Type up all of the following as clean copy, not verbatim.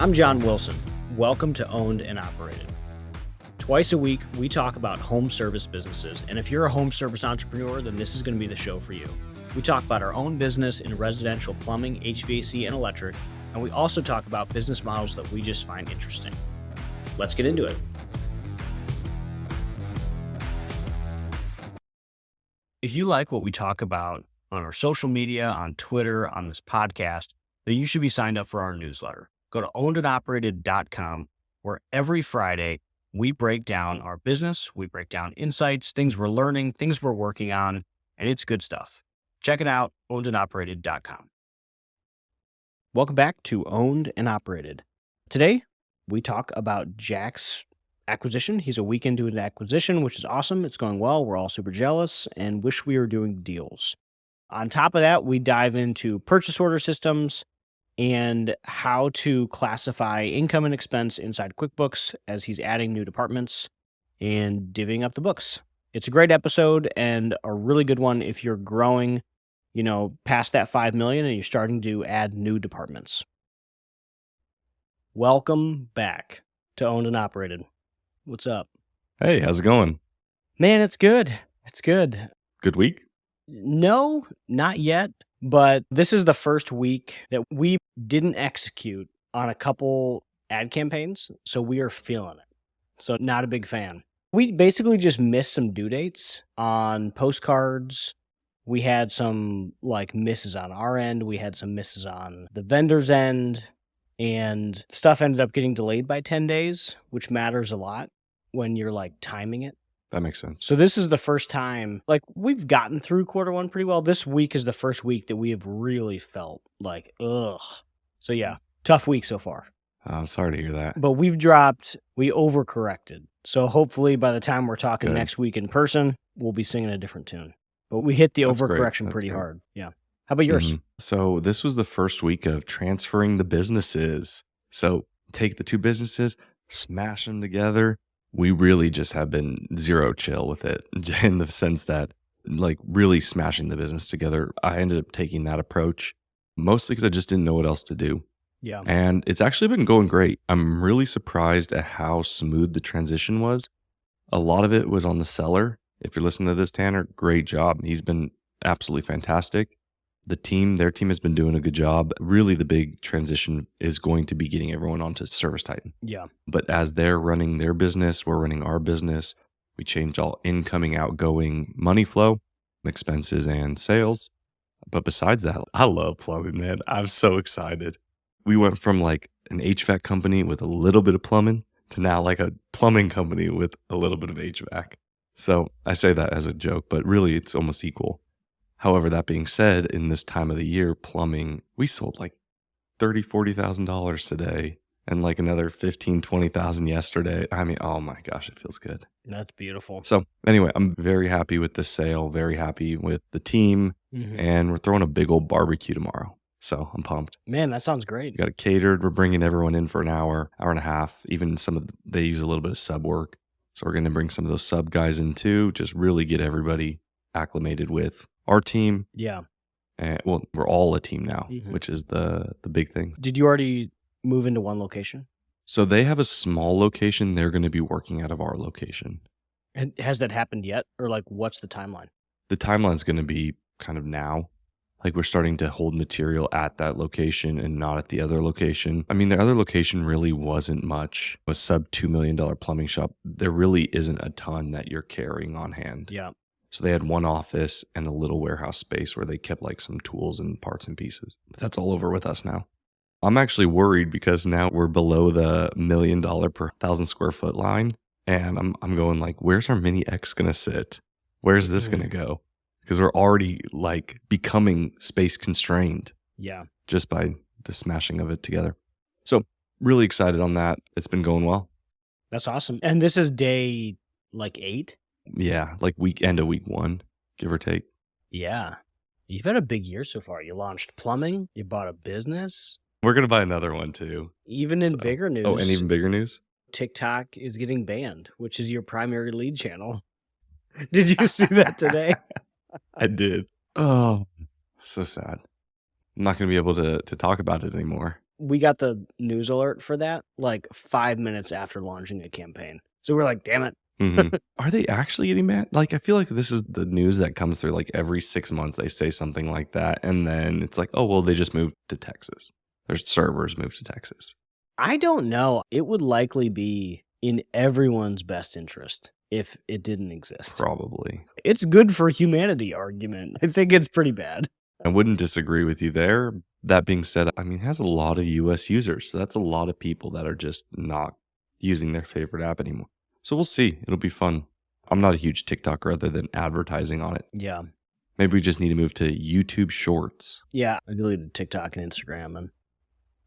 I'm John Wilson. Welcome to Owned and Operated. Twice a week, we talk about home service businesses, and if you're a home service entrepreneur, then this is going to be the show for you. We talk about our own business in residential plumbing, HVAC, and electric, and we also talk about business models that we just find interesting. Let's get into it. If you like what we talk about on our social media, on Twitter, on this podcast, then you should be signed up for our newsletter. Go to ownedandoperated.com, where every Friday we break down our business, we break down insights, things we're learning, things we're working on, and it's good stuff. Check it out, ownedandoperated.com. Welcome back to Owned and Operated. Today, we talk about Jack's acquisition. He's a week into an acquisition, which is awesome. It's going well. We're all super jealous and wish we were doing deals. On top of that, we dive into purchase order systems and how to classify income and expense inside QuickBooks as he's adding new departments and divvying up the books. It's a great episode and a really good one if you're growing, past that 5 million and you're starting to add new departments. Welcome back to Owned and Operated. What's up? Hey, how's it going? Man, it's good. It's good. Good week? No, not yet. But this is the first week that we didn't execute on a couple ad campaigns. So we are feeling it. So not a big fan. We basically just missed some due dates on postcards. We had some misses on our end. We had some misses on the vendor's end. And stuff ended up getting delayed by 10 days, which matters a lot when you're timing it. That makes sense. So this is the first time, we've gotten through quarter one pretty well. This week is the first week that we have really felt ugh. So yeah, tough week so far. I'm sorry to hear that. But we overcorrected. So hopefully by the time we're talking next week in person, we'll be singing a different tune. But we hit the overcorrection pretty hard. Yeah. How about yours? So this was the first week of transferring the businesses. So take the two businesses, smash them together. We really just have been zero chill with it in the sense that really smashing the business together. I ended up taking that approach mostly because I just didn't know what else to do. Yeah. And it's actually been going great. I'm really surprised at how smooth the transition was. A lot of it was on the seller. If you're listening to this, Tanner, great job. He's been absolutely fantastic. Their team has been doing a good job. Really, the big transition is going to be getting everyone onto Service Titan. Yeah. But as they're running their business, we're running our business. We changed all incoming, outgoing money flow, expenses, and sales. But besides that, I love plumbing, man. I'm so excited. We went from an HVAC company with a little bit of plumbing to now a plumbing company with a little bit of HVAC. So I say that as a joke, but really it's almost equal. However, that being said, in this time of the year, plumbing, we sold $30,000, $40,000 today and another $15,000, $20,000 yesterday. I mean, oh my gosh, it feels good. That's beautiful. So anyway, I'm very happy with the sale, very happy with the team, and we're throwing a big old barbecue tomorrow. So I'm pumped. Man, that sounds great. We got it catered. We're bringing everyone in for an hour and a half. Even they use a little bit of sub work. So we're going to bring some of those sub guys in too, just really get everybody acclimated with our team. Yeah. And we're all a team now, which is the big thing. Did you already move into one location? So they have a small location. They're going to be working out of our location. And has that happened yet? Or what's the timeline? The timeline's going to be kind of now. We're starting to hold material at that location and not at the other location. I mean, the other location really wasn't much. A sub $2 million plumbing shop. There really isn't a ton that you're carrying on hand. Yeah. So they had one office and a little warehouse space where they kept some tools and parts and pieces. But that's all over with us now. I'm actually worried because now we're below the $1 million per 1,000 square foot line. And I'm going where's our mini X going to sit? Where's this going to go? Because we're already becoming space constrained. Yeah. Just by the smashing of it together. So really excited on that. It's been going well. That's awesome. And this is day 8? Yeah, end of week 1, give or take. Yeah. You've had a big year so far. You launched plumbing. You bought a business. We're going to buy another one too. Even in bigger news. Oh, and even bigger news? TikTok is getting banned, which is your primary lead channel. Did you see that today? I did. Oh, so sad. I'm not going to be able to talk about it anymore. We got the news alert for that like 5 minutes after launching a campaign. So we're like, damn it. Are they actually getting mad? Like, I feel like this is the news that comes through like every 6 months. They say something like that. And then it's like, oh, well, they just moved to Texas. Their servers moved to Texas. I don't know. It would likely be in everyone's best interest if it didn't exist. Probably. It's good for humanity argument. I think it's pretty bad. I wouldn't disagree with you there. That being said, I mean, it has a lot of US users. So that's a lot of people that are just not using their favorite app anymore. So we'll see. It'll be fun. I'm not a huge TikToker other than advertising on it. Yeah. Maybe we just need to move to YouTube Shorts. Yeah. I deleted TikTok and Instagram and it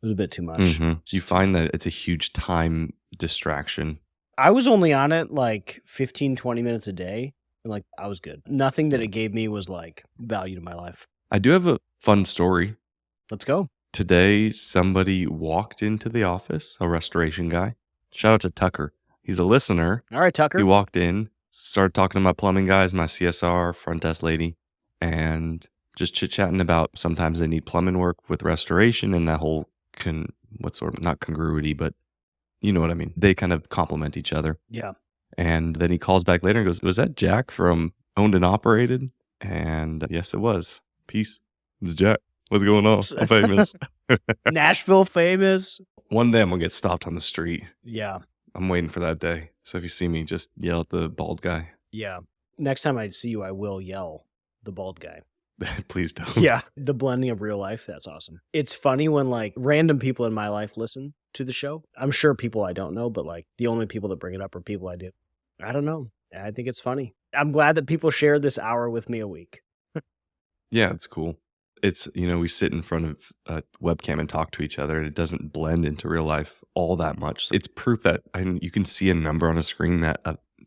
was a bit too much. So you find that it's a huge time distraction. I was only on it like 15, 20 minutes a day. And like, I was good. Nothing that it gave me was like value to my life. I do have a fun story. Let's go. Today, somebody walked into the office, a restoration guy. Shout out to Tucker. He's a listener. All right, Tucker. He walked in, started talking to my plumbing guys, my CSR, front desk lady, and just chit-chatting about sometimes they need plumbing work with restoration and that whole, not congruity, but you know what I mean. They kind of complement each other. Yeah. And then he calls back later and goes, was that Jack from Owned and Operated? And yes, it was. Peace. It's Jack. What's going on? I'm famous. Nashville famous. One day I'm going to get stopped on the street. Yeah. I'm waiting for that day. So if you see me, just yell at the bald guy. Yeah. Next time I see you, I will yell the bald guy. Please don't. Yeah. The blending of real life. That's awesome. It's funny when like random people in my life listen to the show. I'm sure people I don't know, but like the only people that bring it up are people I do. I don't know. I think it's funny. I'm glad that people share this hour with me a week. Yeah, it's cool. It's, we sit in front of a webcam and talk to each other, and it doesn't blend into real life all that much. So it's proof that you can see a number on a screen that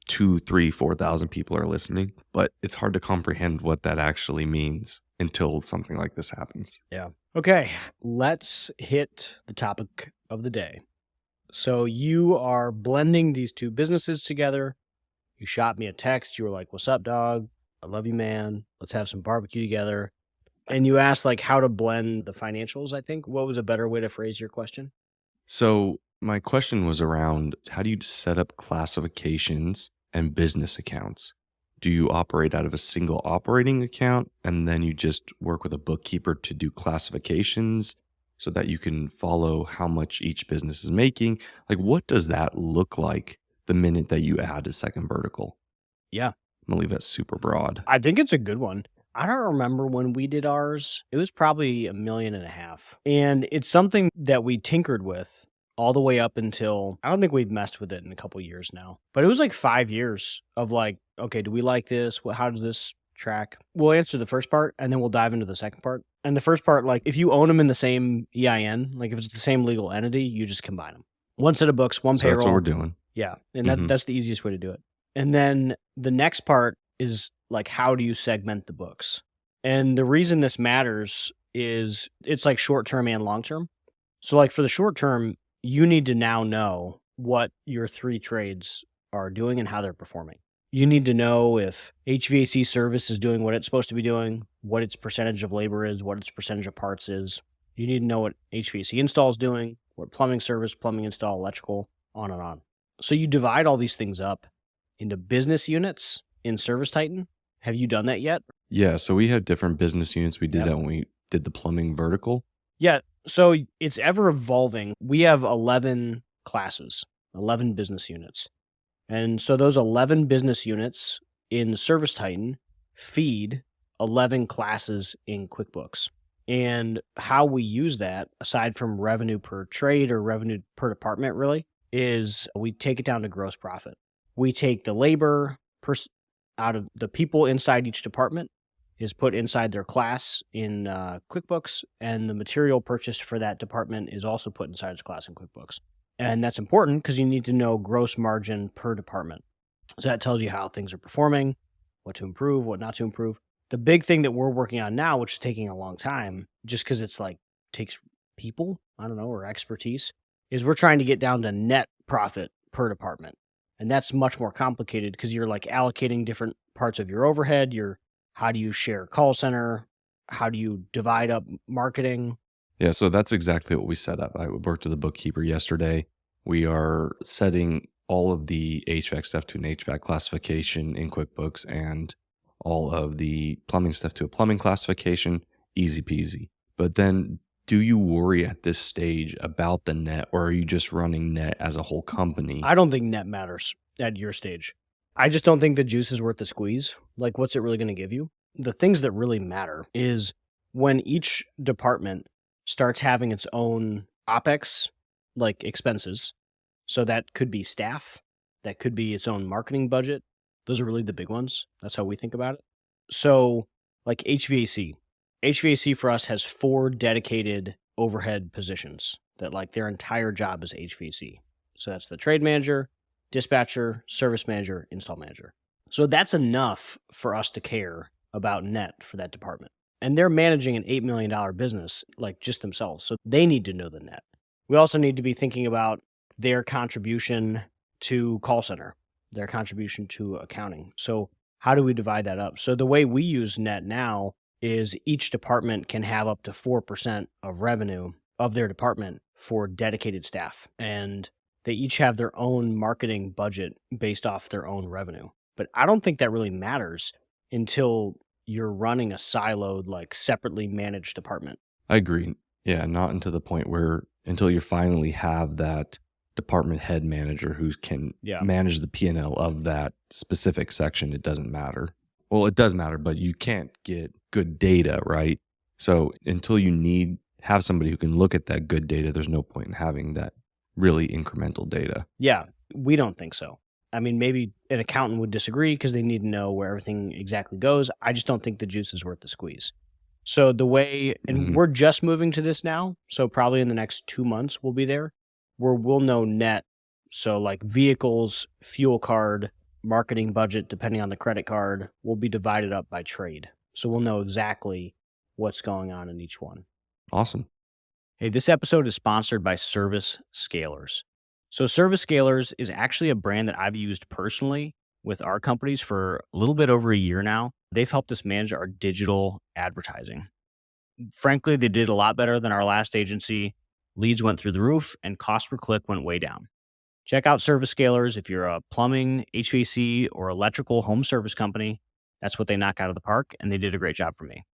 2, 3, 4,000 people are listening, but it's hard to comprehend what that actually means until something like this happens. Yeah. Okay, let's hit the topic of the day. So you are blending these two businesses together. You shot me a text. You were like, what's up, dog? I love you, man. Let's have some barbecue together. And you asked like how to blend the financials, I think. What was a better way to phrase your question? So my question was around how do you set up classifications and business accounts? Do you operate out of a single operating account and then you just work with a bookkeeper to do classifications so that you can follow how much each business is making? Like, what does that look like the minute that you add a second vertical? Yeah. I'm going to leave that super broad. I think it's a good one. I don't remember when we did ours. It was probably $1.5 million. And it's something that we tinkered with all the way up until, I don't think we've messed with it in a couple years now. But it was like 5 years of like, okay, do we like this? How does this track? We'll answer the first part and then we'll dive into the second part. And the first part, like if you own them in the same EIN, like if it's the same legal entity, you just combine them. One set of books, one payroll. That's what we're doing. Yeah. And that's the easiest way to do it. And then the next part is like, how do you segment the books? And the reason this matters is it's like short term and long term. So like for the short term, you need to now know what your 3 trades are doing and how they're performing. You need to know if HVAC service is doing what it's supposed to be doing, what its percentage of labor is, what its percentage of parts is. You need to know what HVAC install is doing, what plumbing service, plumbing install, electrical, on and on. So you divide all these things up into business units in Service Titan. Have you done that yet? Yeah, so we have different business units. We did that when we did the plumbing vertical. Yeah, so it's ever evolving. We have 11 classes, 11 business units. And so those 11 business units in Service Titan feed 11 classes in QuickBooks. And how we use that, aside from revenue per trade or revenue per department really, is we take it down to gross profit. We take the labor out of the people inside each department is put inside their class in QuickBooks, and the material purchased for that department is also put inside its class in QuickBooks. And that's important because you need to know gross margin per department. So that tells you how things are performing, what to improve, what not to improve. The big thing that we're working on now, which is taking a long time, just because it's like takes people, or expertise, is we're trying to get down to net profit per department. And that's much more complicated because you're like allocating different parts of your overhead. How do you share call center? How do you divide up marketing? Yeah, so that's exactly what we set up. I worked with a bookkeeper yesterday. We are setting all of the HVAC stuff to an HVAC classification in QuickBooks and all of the plumbing stuff to a plumbing classification. Easy peasy. But then do you worry at this stage about the net, or are you just running net as a whole company? I don't think net matters at your stage. I just don't think the juice is worth the squeeze. Like, what's it really going to give you? The things that really matter is when each department starts having its own OPEX, like expenses. So that could be staff, that could be its own marketing budget. Those are really the big ones. That's how we think about it. So, like HVAC. HVAC for us has 4 dedicated overhead positions that, like, their entire job is HVAC. So that's the trade manager, dispatcher, service manager, install manager. So that's enough for us to care about net for that department. And they're managing an $8 million business, like, just themselves. So they need to know the net. We also need to be thinking about their contribution to call center, their contribution to accounting. So how do we divide that up? So the way we use net now is each department can have up to 4% of revenue of their department for dedicated staff. And they each have their own marketing budget based off their own revenue. But I don't think that really matters until you're running a siloed, like, separately managed department. I agree. Yeah, not until the point where, until you finally have that department head manager who can manage the P&L of that specific section, it doesn't matter. Well, it does matter, but you can't get good data, right? So until you have somebody who can look at that good data, there's no point in having that really incremental data. Yeah, we don't think so. I mean, maybe an accountant would disagree because they need to know where everything exactly goes. I just don't think the juice is worth the squeeze. So the way, and we're just moving to this now, so probably in the next 2 months we'll be there, where we'll know net. So like vehicles, fuel card, marketing budget, depending on the credit card, will be divided up by trade. So we'll know exactly what's going on in each one. Awesome. Hey, this episode is sponsored by Service Scalers. So Service Scalers is actually a brand that I've used personally with our companies for a little bit over a year now. They've helped us manage our digital advertising. Frankly, they did a lot better than our last agency. Leads went through the roof and cost per click went way down. Check out Service Scalers if you're a plumbing, HVAC, or electrical home service company. That's what they knock out of the park, and they did a great job for me.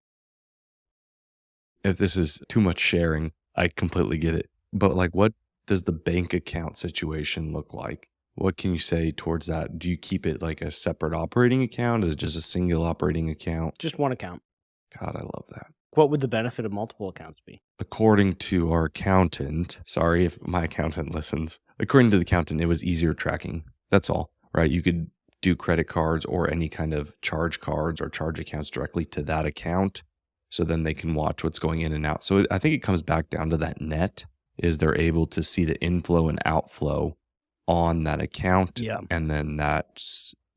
If this is too much sharing, I completely get it. But like, what does the bank account situation look like? What can you say towards that? Do you keep it like a separate operating account? Is it just a single operating account? Just one account. God, I love that. What would the benefit of multiple accounts be? According to our accountant, sorry if my accountant listens, according to the accountant, it was easier tracking. That's all, right? You could do credit cards or any kind of charge cards or charge accounts directly to that account. So then they can watch what's going in and out. So I think it comes back down to that net, is they're able to see the inflow and outflow on that account. Yeah. And then that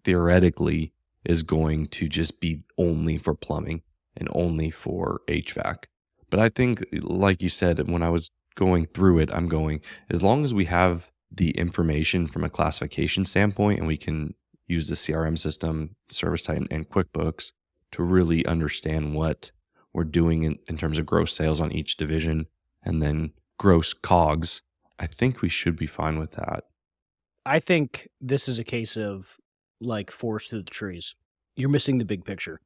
theoretically is going to just be only for plumbing and only for HVAC. But I think, like you said, when I was going through it, I'm going, as long as we have the information from a classification standpoint and we can use the CRM system, ServiceTitan, and QuickBooks to really understand what we're doing in terms of gross sales on each division and then gross COGS, I think we should be fine with that. I think this is a case of like forest through the trees. You're missing the big picture.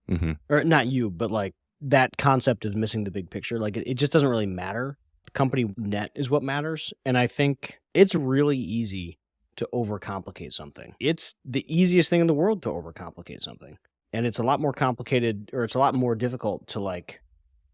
Or not you, but like that concept of missing the big picture. Like it just doesn't really matter. The company net is what matters. And I think it's really easy to overcomplicate something. It's the easiest thing in the world to overcomplicate something. And it's a lot more complicated, or it's a lot more difficult to like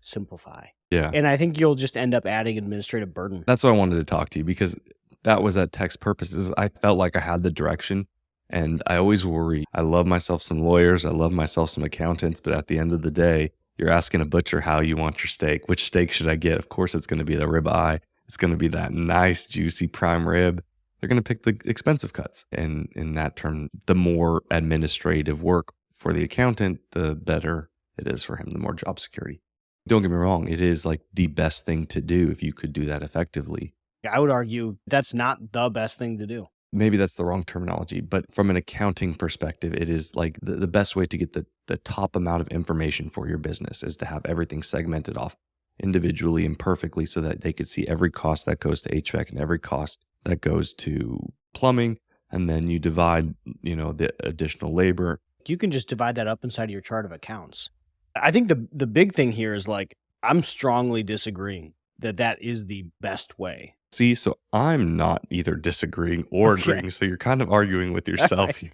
simplify. Yeah. And I think you'll just end up adding administrative burden. That's why I wanted to talk to you, because that was that text purposes. I felt like I had the direction, and I always worry. I love myself some lawyers. I love myself some accountants, but at the end of the day, you're asking a butcher how you want your steak. Which steak should I get? Of course, it's going to be the rib eye. It's going to be that nice, juicy prime rib. They're going to pick the expensive cuts. And in that term, the more administrative work for the accountant, the better it is for him, the more job security. Don't get me wrong. It is like the best thing to do if you could do that effectively. I would argue that's not the best thing to do. Maybe that's the wrong terminology, but from an accounting perspective, it is like the best way to get the top amount of information for your business is to have everything segmented off individually and perfectly so that they could see every cost that goes to HVAC and every cost that goes to plumbing. And then you divide, the additional labor. You can just divide that up inside of your chart of accounts. I think the big thing here is like, I'm strongly disagreeing that is the best way. See, so I'm not either disagreeing or agreeing. So you're kind of arguing with yourself here.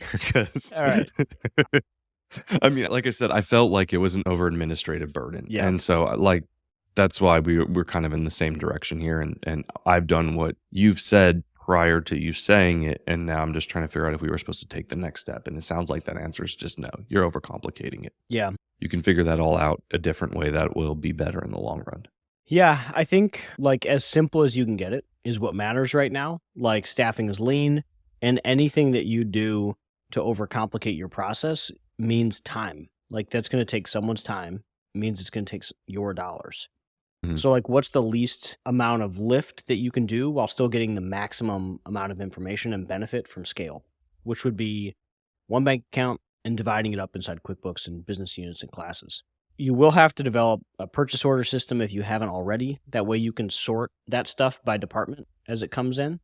All right. I mean, like I said, I felt like it was an over administrative burden. Yeah. And so that's why we're kind of in the same direction here. And I've done what you've said prior to you saying it. And now I'm just trying to figure out if we were supposed to take the next step. And it sounds like that answer is just no. You're overcomplicating it. Yeah. You can figure that all out a different way that will be better in the long run. Yeah, I think like as simple as you can get it is what matters right now. Like staffing is lean, and anything that you do to overcomplicate your process means time. Like that's going to take someone's time, means it's going to take your dollars. Mhm. So like what's the least amount of lift that you can do while still getting the maximum amount of information and benefit from scale, which would be one bank account and dividing it up inside QuickBooks and business units and classes. You will have to develop a purchase order system if you haven't already. That way you can sort that stuff by department as it comes in.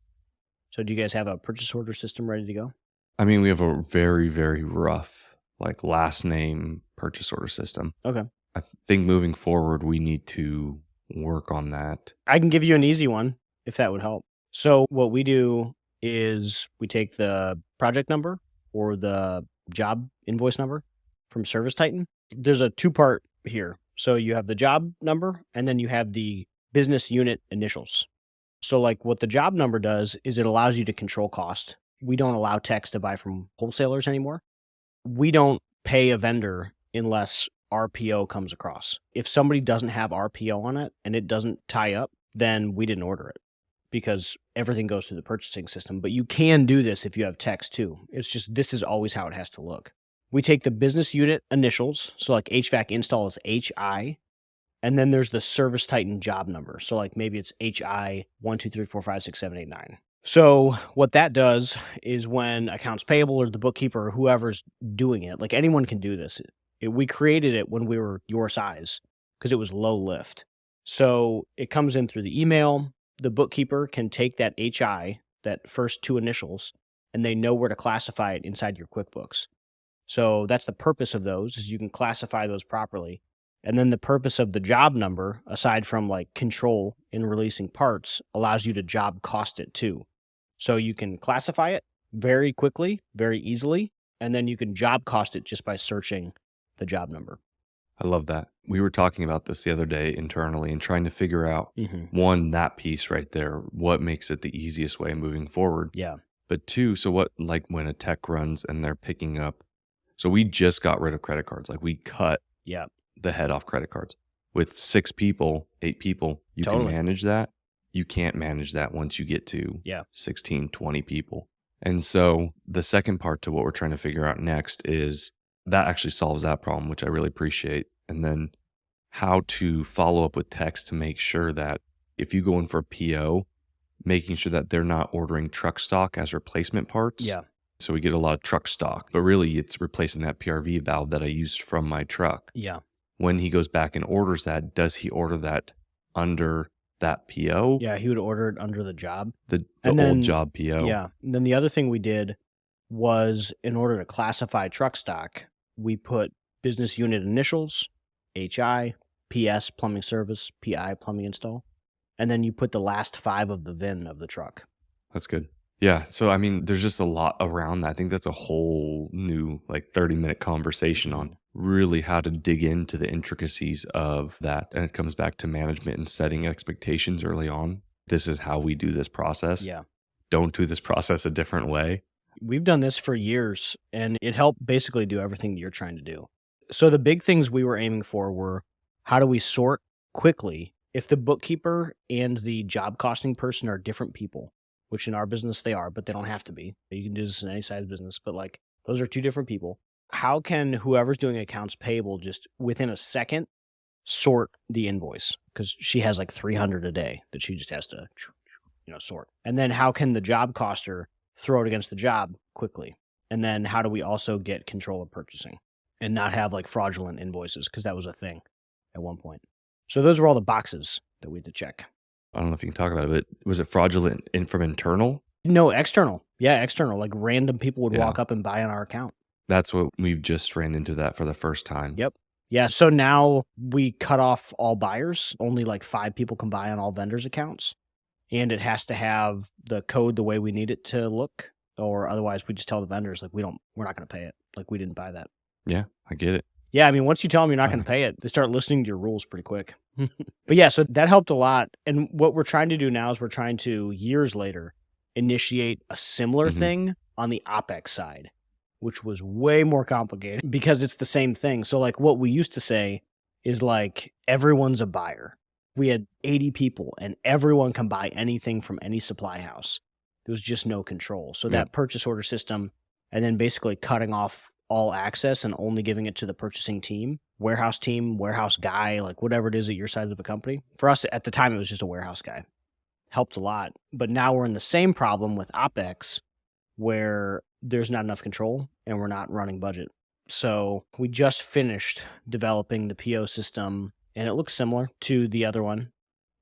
So do you guys have a purchase order system ready to go? I mean, we have a very, very rough, like last name purchase order system. Okay. I think moving forward, we need to work on that. I can give you an easy one if that would help. So what we do is we take the project number or the job invoice number from Service Titan. There's a two-part here. So you have the job number and then you have the business unit initials. So like what the job number does is it allows you to control cost. We don't allow techs to buy from wholesalers anymore. We don't pay a vendor unless RPO comes across. If somebody doesn't have RPO on it and it doesn't tie up, then we didn't order it because everything goes through the purchasing system. But you can do this if you have techs too. It's just this is always how it has to look. We take the business unit initials, so like HVAC install is HI, and then there's the Service Titan job number. So like maybe it's HI 1, 2, 3, 4, 5, 6, 7, 8, 9. So what that does is when accounts payable or the bookkeeper or whoever's doing it, like anyone can do this. We created it when we were your size because it was low lift. So it comes in through the email. The bookkeeper can take that HI, that first two initials, and they know where to classify it inside your QuickBooks. So that's the purpose of those, is you can classify those properly. And then the purpose of the job number, aside from like control in releasing parts, allows you to job cost it too. So you can classify it very quickly, very easily, and then you can job cost it just by searching the job number. I love that. We were talking about this the other day internally and trying to figure out, one, that piece right there, what makes it the easiest way moving forward. Yeah. But two, so what, like when a tech runs and they're picking up, so we just got rid of credit cards. Like we cut the head off credit cards. With 6 people, 8 people, you can manage that. You can't manage that once you get to 16, 20 people. And so the second part to what we're trying to figure out next is that actually solves that problem, which I really appreciate. And then how to follow up with techs to make sure that if you go in for a PO, making sure that they're not ordering truck stock as replacement parts. Yeah. So we get a lot of truck stock, but really it's replacing that PRV valve that I used from my truck. Yeah. When he goes back and orders that, does he order that under that PO? Yeah, he would order it under the job. The old job PO. Yeah. And then the other thing we did was in order to classify truck stock, we put business unit initials, HI, PS, plumbing service, PI, plumbing install. And then you put the last 5 of the VIN of the truck. That's good. Yeah. So, I mean, there's just a lot around that. I think that's a whole new 30-minute conversation on really how to dig into the intricacies of that. And it comes back to management and setting expectations early on. This is how we do this process. Yeah. Don't do this process a different way. We've done this for years, and it helped basically do everything that you're trying to do. So the big things we were aiming for were, how do we sort quickly if the bookkeeper and the job costing person are different people, which in our business they are, but they don't have to be. You can do this in any size business, but those are 2 different people. How can whoever's doing accounts payable just within a second sort the invoice? Because she has 300 a day that she just has to sort. And then how can the job coster throw it against the job quickly? And then how do we also get control of purchasing and not have fraudulent invoices? Because that was a thing at one point. So those were all the boxes that we had to check. I don't know if you can talk about it, but was it fraudulent from internal? No, external. Yeah, external. Like random people would Yeah. walk up and buy on our account. That's what we've just ran into that for the first time. Yep. Yeah. So now we cut off all buyers. Only like 5 people can buy on all vendors' accounts. And it has to have the code the way we need it to look. Or otherwise we just tell the vendors, like, we're not going to pay it. Like, we didn't buy that. Yeah, I get it. Yeah, I mean, once you tell them you're not going to pay it, they start listening to your rules pretty quick. But yeah, so that helped a lot. And what we're trying to do now is we're trying to, years later, initiate a similar thing on the OpEx side, which was way more complicated because it's the same thing. So like what we used to say is like, everyone's a buyer. We had 80 people and everyone can buy anything from any supply house. There was just no control. So that purchase order system, and then basically cutting off all access and only giving it to the purchasing team, warehouse guy, like whatever it is at your size of a company. For us at the time, it was just a warehouse guy. Helped a lot. But now we're in the same problem with OpEx where there's not enough control and we're not running budget. So we just finished developing the PO system and it looks similar to the other one.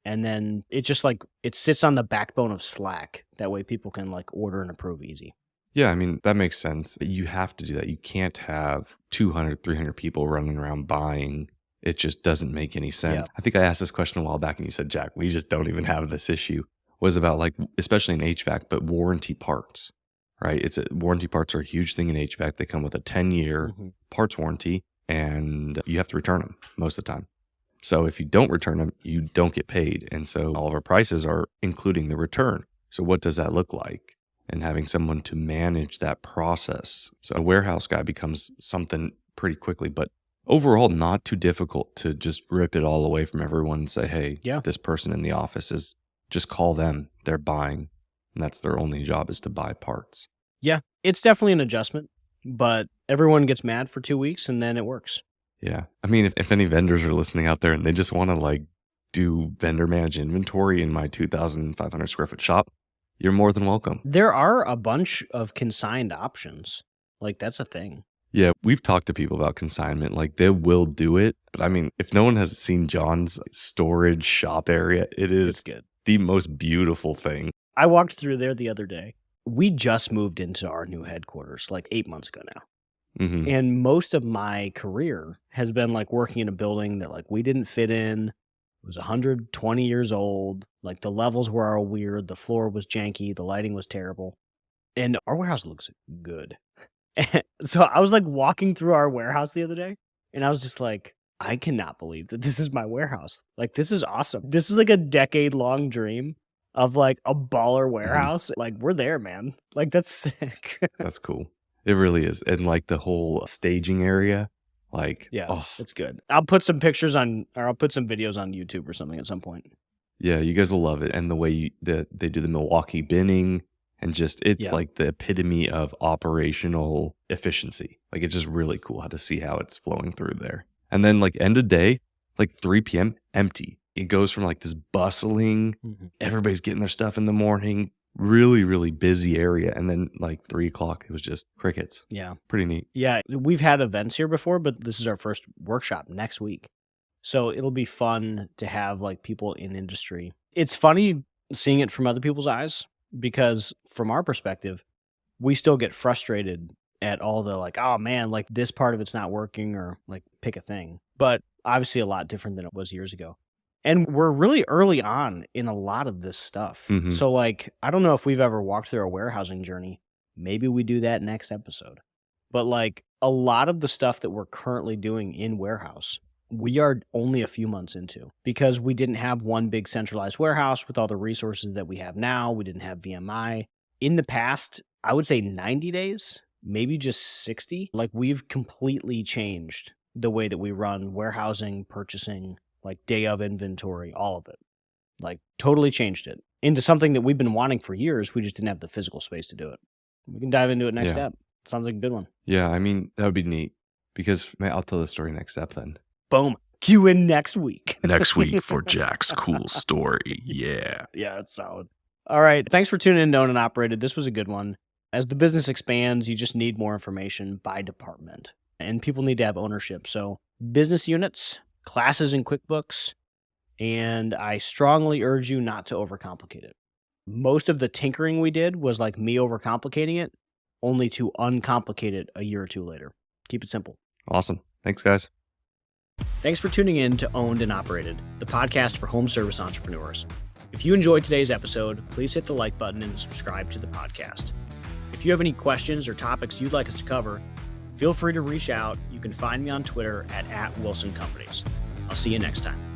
And then it just like, it sits on the backbone of Slack. That way people can like order and approve easy. Yeah, I mean, that makes sense. You have to do that. You can't have 200, 300 people running around buying. It just doesn't make any sense. Yeah. I think I asked this question a while back and you said, Jack, we just don't even have this issue. Was about like, especially in HVAC, but warranty parts, right? Warranty parts are a huge thing in HVAC. They come with a 10-year parts warranty and you have to return them most of the time. So if you don't return them, you don't get paid. And so all of our prices are including the return. So what does that look like? And having someone to manage that process. So a warehouse guy becomes something pretty quickly, but overall not too difficult to just rip it all away from everyone and say, hey, this person in the office is, just call them, they're buying. And that's their only job is to buy parts. Yeah, it's definitely an adjustment, but everyone gets mad for 2 weeks and then it works. Yeah. I mean, if any vendors are listening out there and they just want to like do vendor managed inventory in my 2,500 square foot shop, you're more than welcome. There are a bunch of consigned options. Like that's a thing. Yeah, we've talked to people about consignment. Like they will do it. But I mean, if no one has seen John's storage shop area, it's good. The most beautiful thing. I walked through there the other day. We just moved into our new headquarters like 8 months ago now. And most of my career has been like working in a building that like we didn't fit in. It was 120 years old. Like the levels were all weird. The floor was janky. The lighting was terrible. And our warehouse looks good. So I was like walking through our warehouse the other day and I was just like, I cannot believe that this is my warehouse. Like, this is awesome. This is like a decade-long dream of like a baller warehouse. Like, we're there, man. Like, that's sick. That's cool. It really is. And like the whole staging area, like, it's good. I'll put some pictures on, or I'll put some videos on YouTube or something at some point. Yeah, you guys will love it. And the way that they do the Milwaukee binning and just, it's like the epitome of operational efficiency. Like, it's just really cool how to see how it's flowing through there. And then like end of day, like 3 p.m., empty. It goes from like this bustling, everybody's getting their stuff in the morning, really, really busy area. And then like 3 o'clock, it was just crickets. Yeah. Pretty neat. Yeah. We've had events here before, but this is our first workshop next week. So it'll be fun to have like people in industry. It's funny seeing it from other people's eyes because from our perspective, we still get frustrated at all the like, oh man, like this part of it's not working or like pick a thing. But obviously a lot different than it was years ago. And we're really early on in a lot of this stuff. So like, I don't know if we've ever walked through our warehousing journey. Maybe we do that next episode. But like a lot of the stuff that we're currently doing in warehouse, we are only a few months into because we didn't have one big centralized warehouse with all the resources that we have now. We didn't have VMI. In the past, I would say 90 days, maybe just 60. Like we've completely changed the way that we run warehousing, purchasing, like day of inventory, all of it. Like totally changed it into something that we've been wanting for years. We just didn't have the physical space to do it. We can dive into it next step. Sounds like a good one. Yeah, I mean, that would be neat because I'll tell the story next step then. Boom. Cue in next week. Next week for Jack's cool story. Yeah. Yeah, that's solid. All right. Thanks for tuning in to Owned and Operated. This was a good one. As the business expands, you just need more information by department. And people need to have ownership. So business units, classes in QuickBooks, and I strongly urge you not to overcomplicate it. Most of the tinkering we did was like me overcomplicating it, only to uncomplicate it a year or two later. Keep it simple. Awesome. Thanks, guys. Thanks for tuning in to Owned and Operated, the podcast for home service entrepreneurs. If you enjoyed today's episode, please hit the like button and subscribe to the podcast. If you have any questions or topics you'd like us to cover, feel free to reach out. You can find me on Twitter at @WilsonCompanies. I'll see you next time.